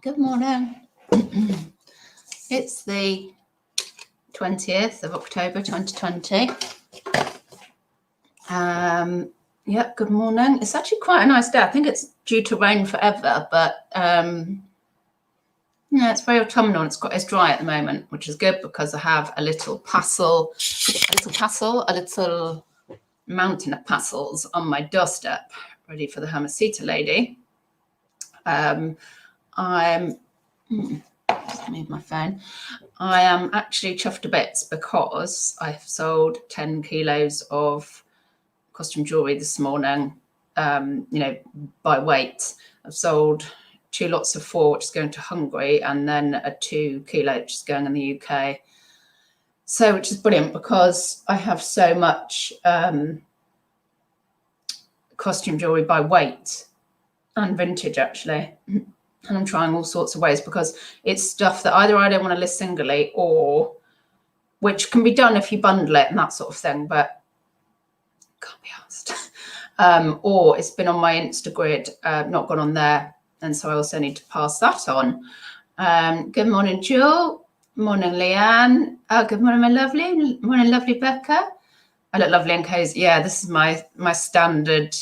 Good morning. It's the 20th of October 2020. Yeah, good morning. It's actually quite a nice day. I think it's due to rain forever, but yeah, it's very autumnal. It's dry at the moment, which is good because I have a little mountain of parcels on my doorstep, ready for the Hermesita lady. Just move my phone. I am actually chuffed to bits because I've sold 10 kilos of costume jewelry this morning, by weight. I've sold 2 lots of 4, which is going to Hungary, and then a 2 kilo, which is going in the UK. So, which is brilliant because I have so much costume jewelry by weight and vintage, actually. And I'm trying all sorts of ways because it's stuff that either I don't want to list singly, or which can be done if you bundle it and that sort of thing, but can't be asked. Or it's been on my Instagrid, not gone on there, and so I also need to pass that on. Good morning, Jewel. Morning, Leanne. Good morning, my lovely. Morning, lovely Becca. I look lovely and cozy. Yeah, this is my standard,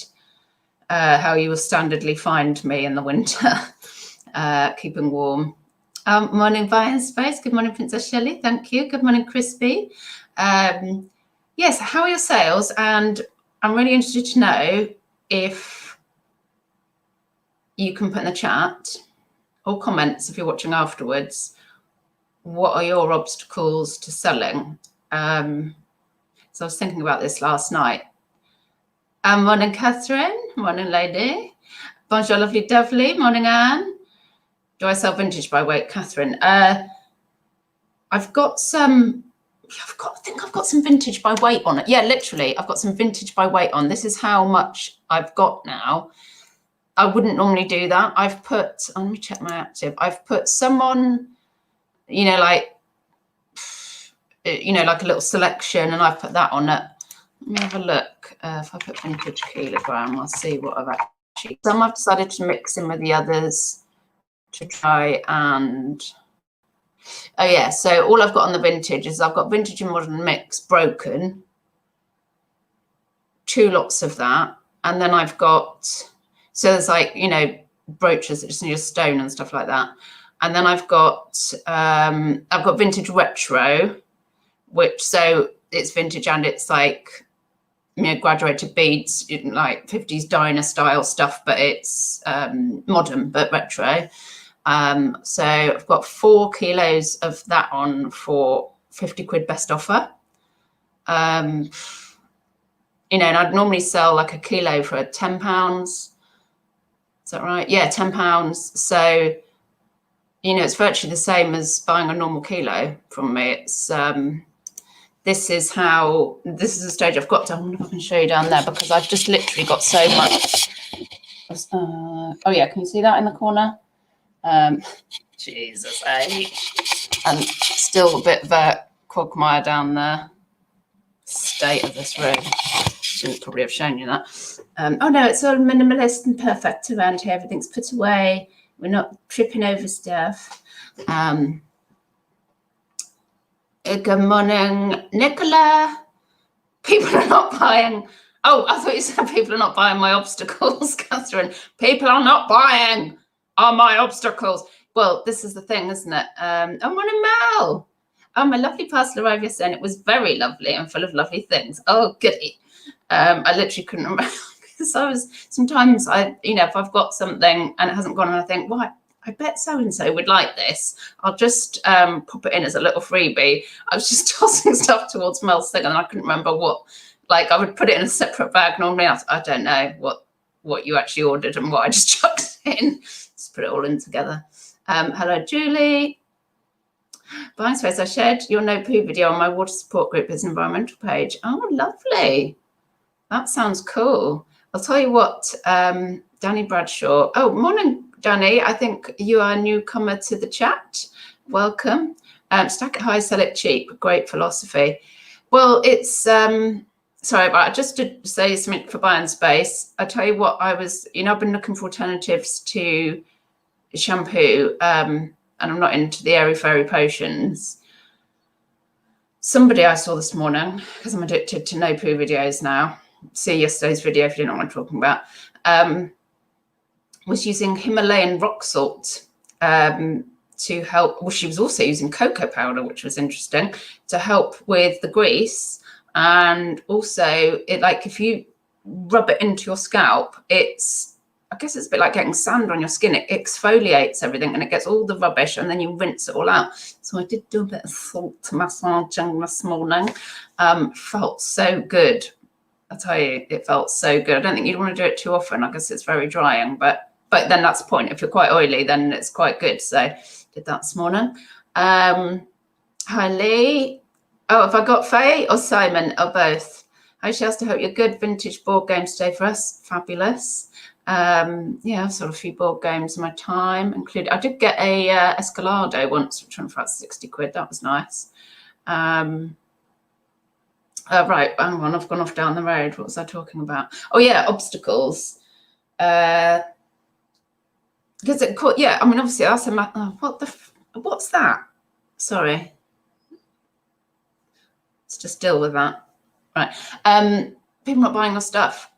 how you will standardly find me in the winter. Keeping warm. Morning, Vine Space. Good morning, Princess Shelley. Thank you. Good morning, Crispy. Yes, how are your sales? And I'm really interested to know if you can put in the chat or comments if you're watching afterwards, what are your obstacles to selling? So I was thinking about this last night. Morning, Catherine. Morning, lady. Bonjour, lovely Dovely. Morning, Anne. Do I sell vintage by weight, Catherine? I think I've got some vintage by weight on it. Yeah, literally, I've got some vintage by weight on. This is how much I've got now. I wouldn't normally do that. Let me check my active. I've put some on, like a little selection, and I've put that on it. Let me have a look. If I put vintage kilogram, I'll see what I've actually. Some I've decided to mix in with the others to try and. Oh yeah, so all I've got on the vintage is I've got vintage and modern mix broken, 2 lots of that, and then I've got, so there's brooches that just need a stone and stuff like that, and then I've got vintage retro, which, so it's vintage and it's graduated beads, like 50s diner style stuff, but it's modern but retro. So I've got 4 kilos of that on for 50 quid best offer. And I'd normally sell like a kilo for £10. Is that right? Yeah, £10. So, it's virtually the same as buying a normal kilo from me. It's, this is the stage I've got to. I wonder if I can show you down there because I've just literally got so much. Oh yeah, can you see that in the corner? Jesus, and still a bit of a quagmire down there. State of this room. Shouldn't probably have shown you that. Oh no, it's all minimalist and perfect around here. Everything's put away. We're not tripping over stuff. Good morning, Nicola. People are not buying. Oh, I thought you said people are not buying my obstacles, Catherine. People are not buying are my obstacles. Well, this is the thing, isn't it? Oh, morning, Mel. Oh, my lovely parcel arrived yesterday, and it was very lovely and full of lovely things. Oh, goody. I literally couldn't remember because sometimes if I've got something and it hasn't gone, and I think, well, I bet so-and-so would like this. I'll just pop it in as a little freebie. I was just tossing stuff towards Mel's thing, and I couldn't remember what. Like, I would put it in a separate bag normally. I don't know what you actually ordered and what I just chucked in. Just put it all in together. Hello, Julie. Buying space. I shared your no poo video on my water support group as an environmental page. Oh, lovely. That sounds cool. I'll tell you what, Danny Bradshaw. Oh, morning, Danny. I think you are a newcomer to the chat. Welcome. Stack it high, sell it cheap. Great philosophy. Well, it's sorry, but just to say something for buying space. I tell you what, I've been looking for alternatives to shampoo, and I'm not into the airy fairy potions. Somebody I saw this morning, because I'm addicted to no poo videos now, see yesterday's video if you don't know what I'm talking about, was using Himalayan rock salt to help. Well, she was also using cocoa powder, which was interesting, to help with the grease. And also, it, like, if you rub it into your scalp, I guess it's a bit like getting sand on your skin. It exfoliates everything and it gets all the rubbish, and then you rinse it all out. So I did do a bit of salt massaging this morning. Felt so good. I tell you, it felt so good. I don't think you'd want to do it too often. I guess it's very drying, but then that's the point. If you're quite oily, then it's quite good. So did that this morning. Hi, Lee. Oh, have I got Faye or Simon or both? Hi, Chelsea. Hope you're good. Vintage board game today for us. Fabulous. Yeah, I've sold a few board games in my time, including I did get a Escalado once, which went for about 60 quid. That was nice. Right, hang on, I've gone off down the road. What was I talking about? Oh yeah, obstacles. Because yeah, I mean, obviously that's what's that? Sorry. Let's just deal with that. Right. People not buying our stuff.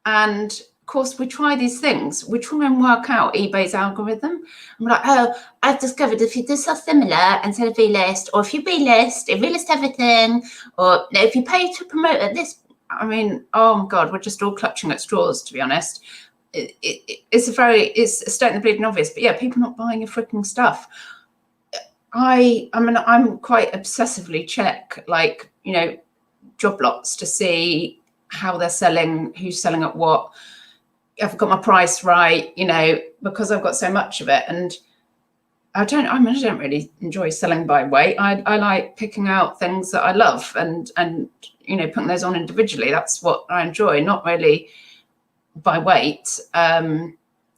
And of course, we try these things. We try and work out eBay's algorithm. And we're like, oh, I've discovered if you do something similar instead of B-list, or if you B-list, it relist everything, or if you pay to promote at this, I mean, oh my God, we're just all clutching at straws, to be honest. It's stating the bleeding obvious, but yeah, people not buying your freaking stuff. I mean, I'm quite obsessively check, like, you know, job lots to see how they're selling, who's selling at what, I've got my price right, you know, because I've got so much of it. And I don't really enjoy selling by weight. I like picking out things that I love and you know, putting those on individually. That's what I enjoy, not really by weight.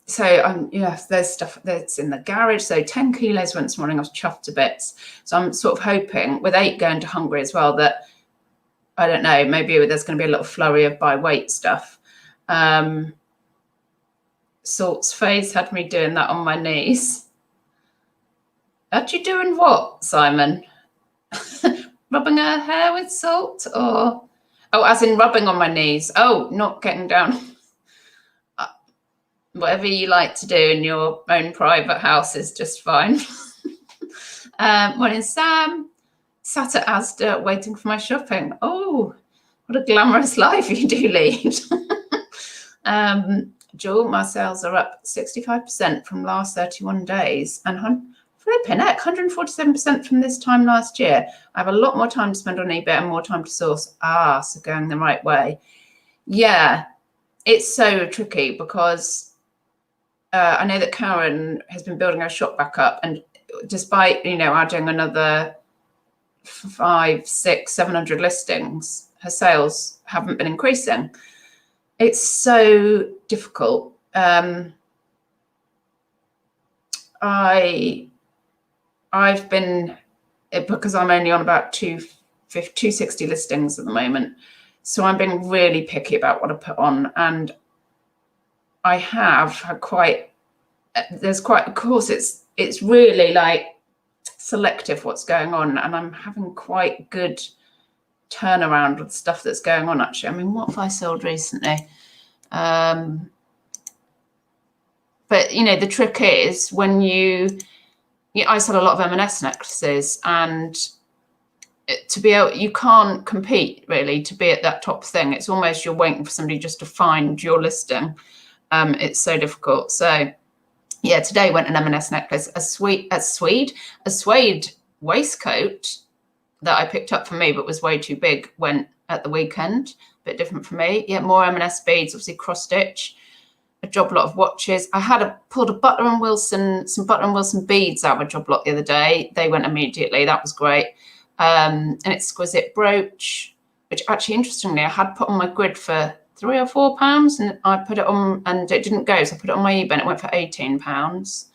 So yeah, there's stuff that's in the garage. So 10 kilos went this morning. I was chuffed to bits. So I'm sort of hoping with 8 going to Hungary as well that, I don't know, maybe there's going to be a little flurry of by weight stuff. Salt's face had me doing that on my knees. Are you doing what, Simon? Rubbing her hair with salt, or as in rubbing on my knees? Oh, not getting down. Whatever you like to do in your own private house is just fine. Morning, Sam. Sat at Asda waiting for my shopping. Oh, what a glamorous life you do lead. Jewel, my sales are up 65% from last 31 days and flipping heck, 147% from this time last year. I have a lot more time to spend on eBay and more time to source. So going the right way. Yeah, it's so tricky because I know that Karen has been building her shop back up, and despite, you know, adding another 500, 600, 700 listings, her sales haven't been increasing. It's so difficult. I've been, because I'm only on about 260 listings at the moment, so I'm being really picky about what I put on, and I have had of course it's really like selective what's going on, and I'm having quite good turnaround with stuff that's going on, actually. I mean, what have I sold recently? But you know, the trick is when I sell a lot of M&S necklaces, and to be able, you can't compete really to be at that top thing. It's almost you're waiting for somebody just to find your listing. It's so difficult. So yeah, today went an M&S necklace, a suede waistcoat that I picked up for me but was way too big, went at the weekend, a bit different for me. Yeah, more M&S beads, obviously cross stitch, a job lot of watches. I had pulled some Butter and Wilson beads out of a job lot the other day. They went immediately. That was great. An exquisite brooch, which actually, interestingly, I had put on my grid for £3 or £4, and I put it on and it didn't go, so I put it on my eBay and it went for £18.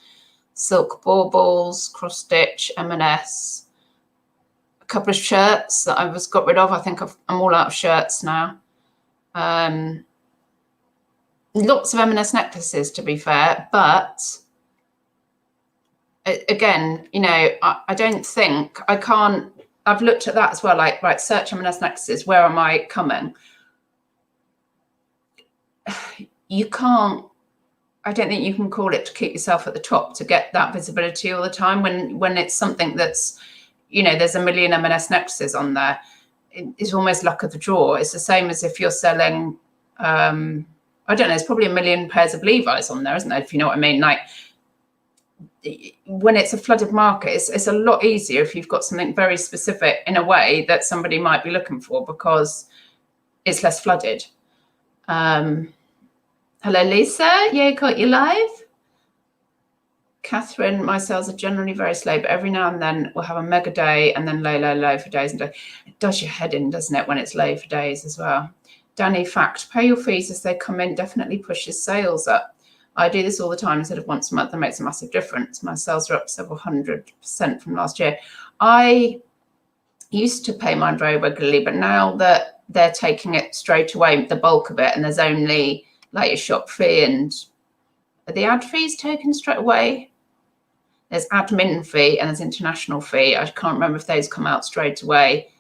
Silk baubles, cross stitch, M&S. A couple of shirts that I got rid of. I think I'm all out of shirts now. Lots of M&S necklaces, to be fair, but again, you know, I don't think I can't. I've looked at that as well. Like, right, search M&S nexuses. Where am I coming? You can't. I don't think you can call it to keep yourself at the top to get that visibility all the time. When it's something that's, you know, there's a million M&S nexuses on there. It's almost luck of the draw. It's the same as if you're selling. I don't know. There's probably a million pairs of Levi's on there, isn't there? If you know what I mean. Like, when it's a flooded market, it's a lot easier if you've got something very specific in a way that somebody might be looking for, because it's less flooded. Hello, Lisa. Yeah, caught you live. Catherine, my sales are generally very slow, but every now and then we'll have a mega day and then low for days and days. It does your head in, doesn't it, when it's low for days as well. Danny, fact, pay your fees as they come in definitely pushes sales up. I do this all the time instead of once a month. That makes a massive difference. My sales are up several 100% from last year. I used to pay mine very regularly, but now that they're taking it straight away, the bulk of it, and there's only like a shop fee, and are the ad fees taken straight away? There's admin fee and there's international fee. I can't remember if those come out straight away,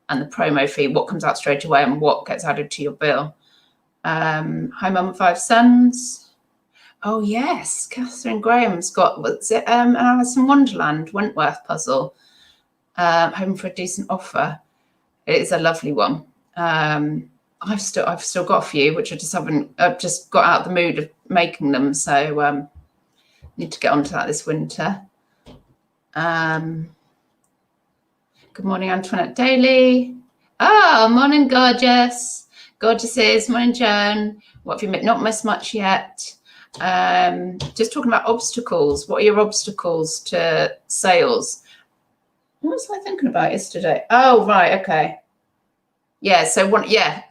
and the promo fee, what comes out straight away and what gets added to your bill. Hi, Mum, 5 sons. Oh yes, Catherine Graham's got, what's it? Alice in Wonderland Wentworth puzzle. Home for a decent offer. It is a lovely one. I've still got a few which I just haven't. I've just got out of the mood of making them, so need to get onto that this winter. Good morning, Antoinette Daly. Oh, morning, gorgeous. Gorgeouses. Morning, Joan. What have you missed? Not missed much yet. Just talking about obstacles. What are your obstacles to sales? What was I thinking about yesterday? Oh, right. Okay. Yeah. So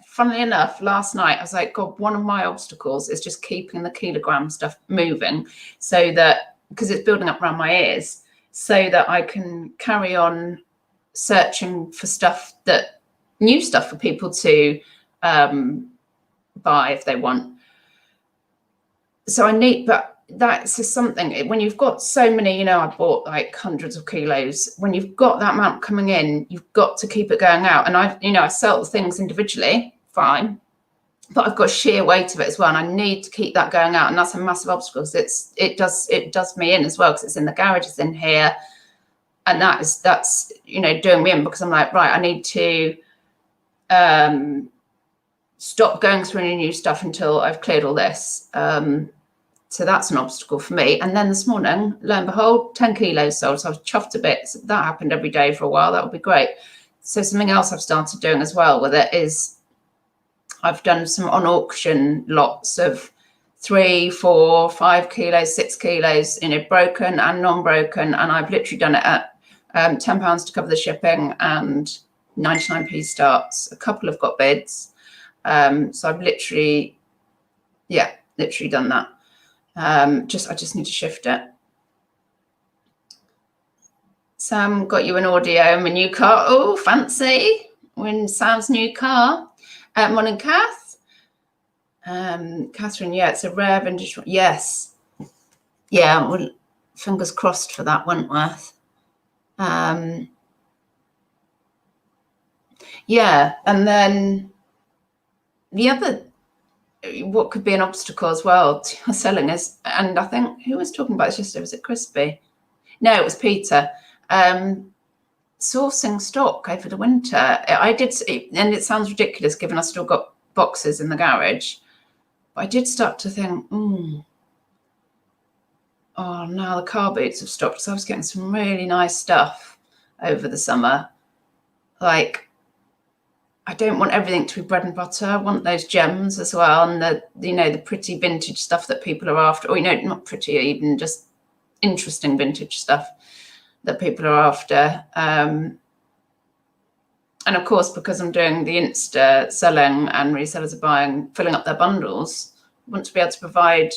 funnily enough, last night I was like, God, one of my obstacles is just keeping the kilogram stuff moving, so that, because it's building up around my ears, so that I can carry on searching for new stuff for people to buy if they want. So I need, but that's just something, when you've got so many, you know, I bought like hundreds of kilos. When you've got that amount coming in, you've got to keep it going out. And I sell things individually, fine, but I've got sheer weight of it as well, and I need to keep that going out. And that's a massive obstacle. It does me in as well, because it's in the garage, it's in here, and that's you know, doing me in, because I'm like, right, I need to stop going through any new stuff until I've cleared all this. So that's an obstacle for me. And then this morning, lo and behold, 10 kilos sold. So I was chuffed a bit. So that happened every day for a while. That would be great. So something else I've started doing as well with it is I've done some on auction lots of 3, 4, 5 kilos, 6 kilos, you know, broken and non-broken. And I've literally done it at £10 to cover the shipping and 99p starts. A couple have got bids. So I've literally done that. I just need to shift it. Sam got you an audio, my new car. Oh, fancy. We're in Sam's new car. Morning, Kath. Catherine, yeah, it's a rare vintage. Yes. Yeah, well, fingers crossed for that Wentworth. Yeah, and then the other, what could be an obstacle as well to selling is, and I think, who was talking about this yesterday? Was it Crispy? No, it was Peter. Sourcing stock over the winter. I did, and it sounds ridiculous given I still got boxes in the garage, but I did start to think, oh, now the car boots have stopped. So I was getting some really nice stuff over the summer. Like, I don't want everything to be bread and butter. I want those gems as well, and the pretty vintage stuff that people are after, or, not pretty, even just interesting vintage stuff that people are after. And of course, because I'm doing the Insta selling and resellers are buying, filling up their bundles, I want to be able to provide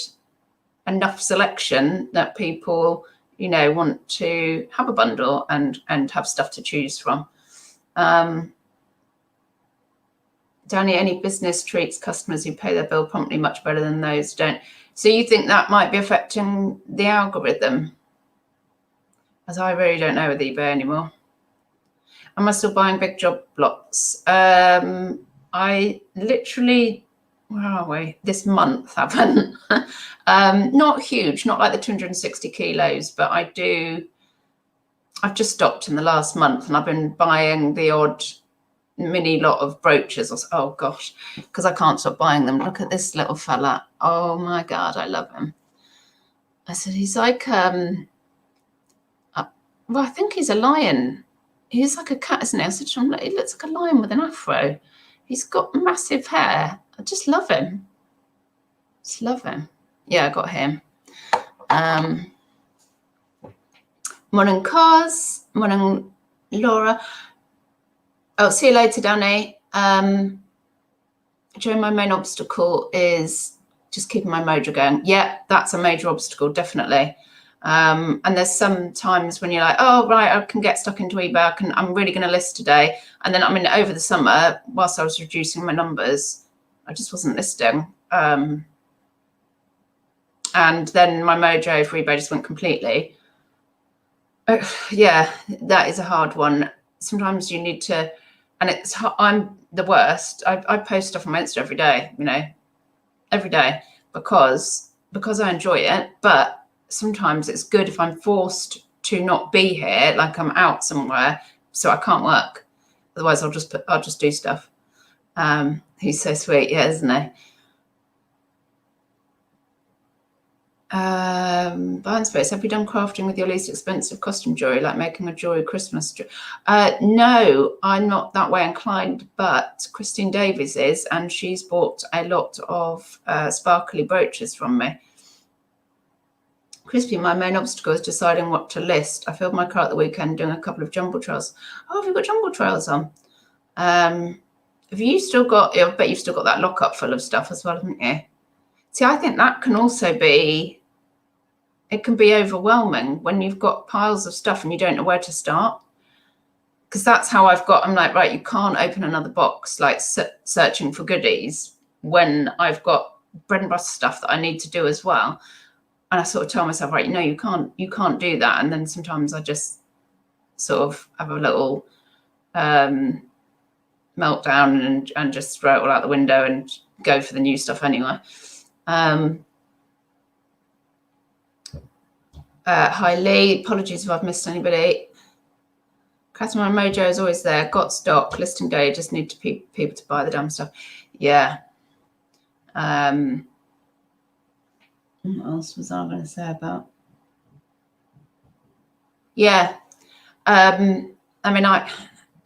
enough selection that people, want to have a bundle and have stuff to choose from. Danny, any business treats customers who pay their bill promptly much better than those who don't. So you think that might be affecting the algorithm? as I really don't know with eBay anymore. Am I still buying big job lots? I literally, where are we? This month haven't. Not huge, not like the 260 kilos, but I've just stopped in the last month and I've been buying the odd mini lot of brooches. Oh gosh, because I can't stop buying them. Look at this little fella. Oh my God, I love him. I said, he's like, well, I think he's a lion. He's like a cat, isn't he? I said to him, he looks like a lion with an afro. He's got massive hair. I just love him. Just love him. Yeah, I got him. Morning, Cars. Morning, Laura. Oh, see you later, Danny. Joe, my main obstacle is just keeping my mojo going. Yeah, that's a major obstacle, definitely. And there's some times when you're like, oh, right, I can get stuck into eBay. I'm really going to list today. And then, I mean, over the summer, whilst I was reducing my numbers, I just wasn't listing. And then my mojo for eBay just went completely. Yeah, that is a hard one. Sometimes you need to, and I'm the worst. I post stuff on my Insta every day, every day because I enjoy it. But sometimes it's good if I'm forced to not be here, like I'm out somewhere, so I can't work. Otherwise, I'll just do stuff. He's so sweet, yeah, isn't he? Buying space. Have you done crafting with your least expensive costume jewelry, like making a jewelry Christmas? No, I'm not that way inclined, but Christine Davies is, and she's bought a lot of sparkly brooches from me. Crispy, my main obstacle is deciding what to list. I filled my cart the weekend doing a couple of jumble trails. Oh, have you got jumble trails on? Have you still got, I bet you've still got that lockup full of stuff as well, haven't you? See, I think that can also be, it can be overwhelming when you've got piles of stuff and you don't know where to start. Because that's how I'm like, right, you can't open another box, like searching for goodies when I've got bread and butter stuff that I need to do as well. And I sort of tell myself, right, you can't do that. And then sometimes I just sort of have a little meltdown and just throw it all out the window and go for the new stuff anyway. Hi, Lee. Apologies if I've missed anybody. Customer mojo is always there. Got stock, listing day. Just need people to buy the damn stuff. Yeah. What else was I going to say about? Yeah. I mean,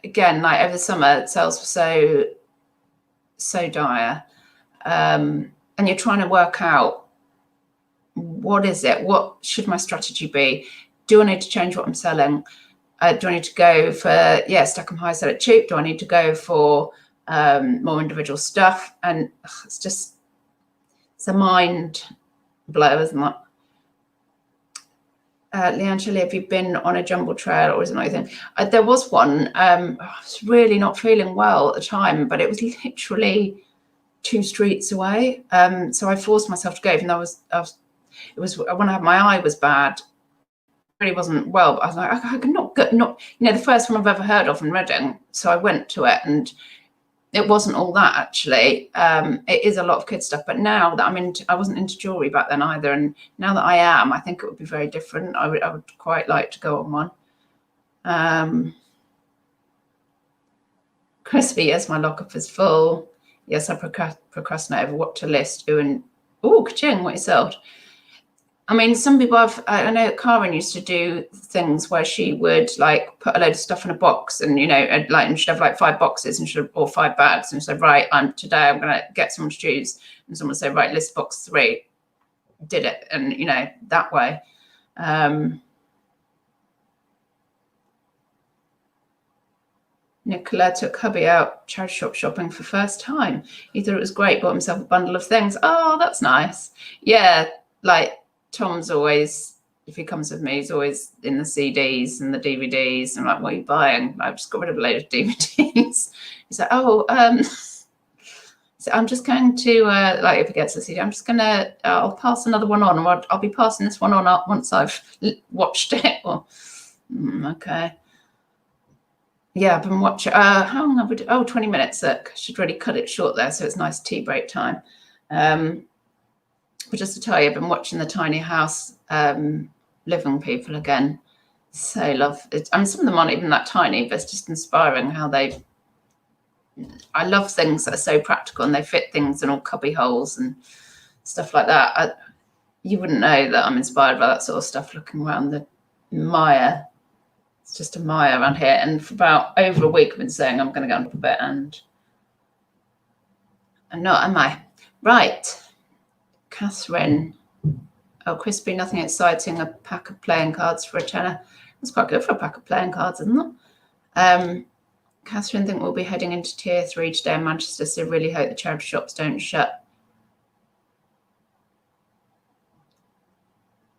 again, like over the summer, sales were so dire. And you're trying to work out, what is it? What should my strategy be? Do I need to change what I'm selling? Do I need to go for, stack them high, sell it cheap? Do I need to go for more individual stuff? And it's a mind blow, isn't it? Leanne Shelley, have you been on a jumble trail or is it not anything? There was one. I was really not feeling well at the time, but it was literally 2 streets away. So I forced myself to go, even though it was when my eye was bad. Really wasn't well, but I was like, I could not, the first one I've ever heard of in Reading. So I went to it, and it wasn't all that actually. It is a lot of kids stuff, but now that I wasn't into jewelry back then either, and now that I am, I think it would be very different. I would quite like to go on one. Crispy, yes, my lockup is full. Yes, I procrastinate over what to list. Ka-ching, what you sold. I mean, some people I know Karen used to do things where she would like put a load of stuff in a box and, and she'd have like 5 boxes or 5 bags. And she'd say, right, today I'm going to get someone to choose. And someone would say, right, list box 3. Did it. And, that way. Nicola took hubby out charity shop shopping for first time. He thought it was great, bought himself a bundle of things. Oh, that's nice. Yeah, like Tom's always, if he comes with me, he's always in the CDs and the DVDs. I'm like, what are you buying? I've just got rid of a load of DVDs. He's like, so I'm just going to, like if he gets a CD, I'm just going to, I'll pass another one on, or I'll be passing this one on up once I've watched it. Okay. Yeah, I've been watching. How long have we done? Oh, 20 minutes. Look, I should really cut it short there, so it's nice tea break time. But just to tell you, I've been watching the tiny house living people again. So love it. I mean, some of them aren't even that tiny, but it's just inspiring how they. I love things that are so practical and they fit things in all cubby holes and stuff like that. You wouldn't know that I'm inspired by that sort of stuff looking around the mire. It's just a mire around here. And for about over a week, I've been saying I'm going to go on a bit, and I'm not, am I? Right. Catherine. Oh, crispy, nothing exciting. A pack of playing cards for a tenner. That's quite good for a pack of playing cards, isn't it? Catherine, think we'll be heading into tier 3 today in Manchester, so really hope the charity shops don't shut.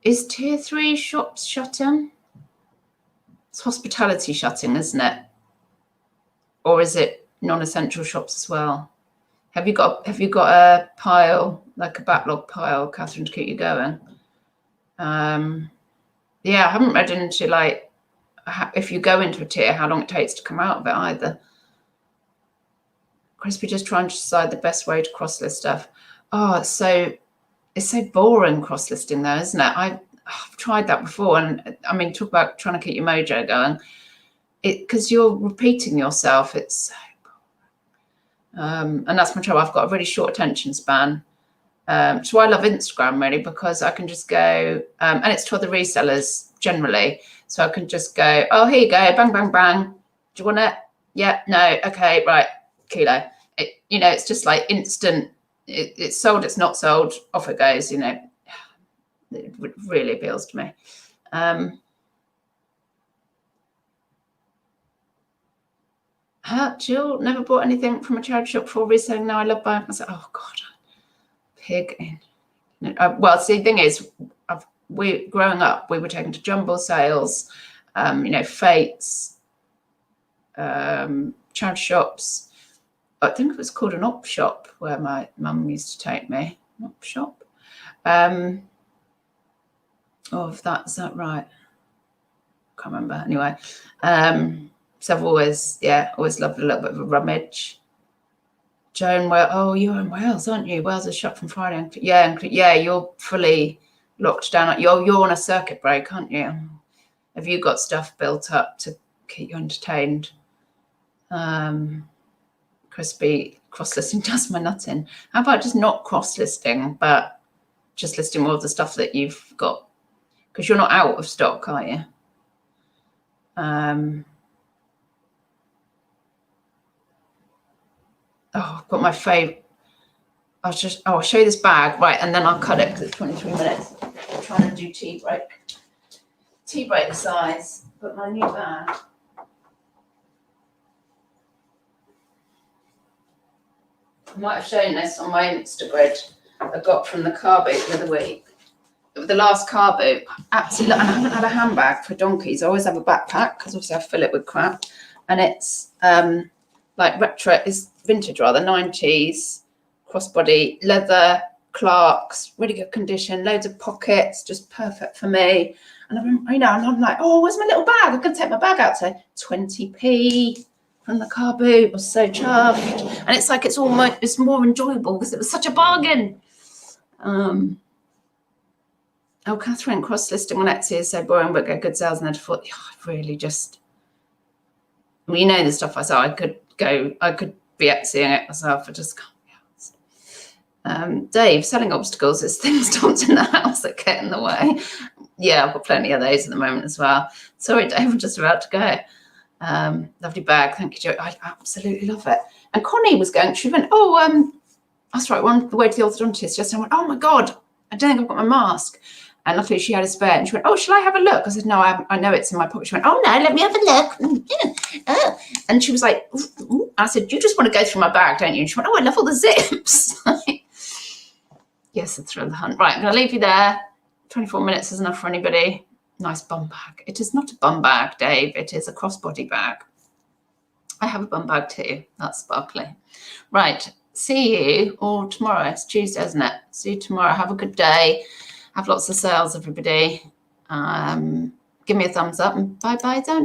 Is tier 3 shops shutting? It's hospitality shutting, isn't it? Or is it non-essential shops as well? Have you got a pile, like a backlog pile, Catherine, to keep you going? Yeah, I haven't read into like if you go into a tier, how long it takes to come out of it either. Crispy, just trying to decide the best way to cross-list stuff. Oh, it's so boring cross-listing though, isn't it? I've tried that before, and I mean, talk about trying to keep your mojo going. Because you're repeating yourself. It's and that's my trouble. I've got a really short attention span. So I love Instagram really, because I can just go, and it's to other resellers generally. So I can just go, oh, here you go, bang, bang, bang. Do you want it? Yeah, no, okay, right, kilo. It's just like instant. It's sold, it's not sold, off it goes. It really appeals to me. Jill, never bought anything from a charity shop before reselling. Now I love buying. I said, oh God, pig. Well, see, the thing is, growing up, we were taken to jumble sales, fates, charity shops. I think it was called an op shop where my mum used to take me. An op shop. Is that right? Can't remember. Anyway, so I've always loved a little bit of a rummage. Joan, you're in Wales, aren't you? Wales is shut from Friday. Yeah, you're fully locked down. You're on a circuit break, aren't you? Have you got stuff built up to keep you entertained? Crispy, cross-listing does my nut in. How about just not cross-listing, but just listing more of the stuff that you've got? Because you're not out of stock, are you? I've got my fave. I'll show you this bag, right, and then I'll cut it because it's 23 minutes. I'm trying to do tea break size, but my new bag. I might have shown this on my Instagrid. I got from the car boot the other week. The last car boot, absolutely, and I haven't had a handbag for donkeys. I always have a backpack because obviously I fill it with crap, and it's like retro, is vintage rather, 90s, crossbody, leather, Clarks, really good condition, loads of pockets, just perfect for me. And I'm like, oh, where's my little bag? I can take my bag out today. 20p from the car boot. I was so chuffed, and it's like it's more enjoyable because it was such a bargain. Catherine, cross-listing on Etsy is so boring, but get good sales. And I thought, I really just, the stuff I sell, I could be Etsying it myself. I just can't be asked. Dave, selling obstacles is things dumped in the house that get in the way. Yeah, I've got plenty of those at the moment as well. Sorry, Dave, I'm just about to go. Lovely bag. Thank you, Joe. I absolutely love it. And Connie she went, that's right, we're on the way to the orthodontist. Just I went, oh my God, I don't think I've got my mask. And luckily she had a spare, and she went, oh, shall I have a look? I said, no, I know it's in my pocket. She went, oh no, let me have a look. And she was like, ooh. I said, you just want to go through my bag, don't you? And she went, oh, I love all the zips. Yes, the thrill of the hunt. Right, I'm going to leave you there. 24 minutes is enough for anybody. Nice bum bag. It is not a bum bag, Dave. It is a crossbody bag. I have a bum bag too. That's sparkly. Right, see you all tomorrow. It's Tuesday, isn't it? See you tomorrow. Have a good day. Have lots of sales, everybody. give me a thumbs up, and bye bye then.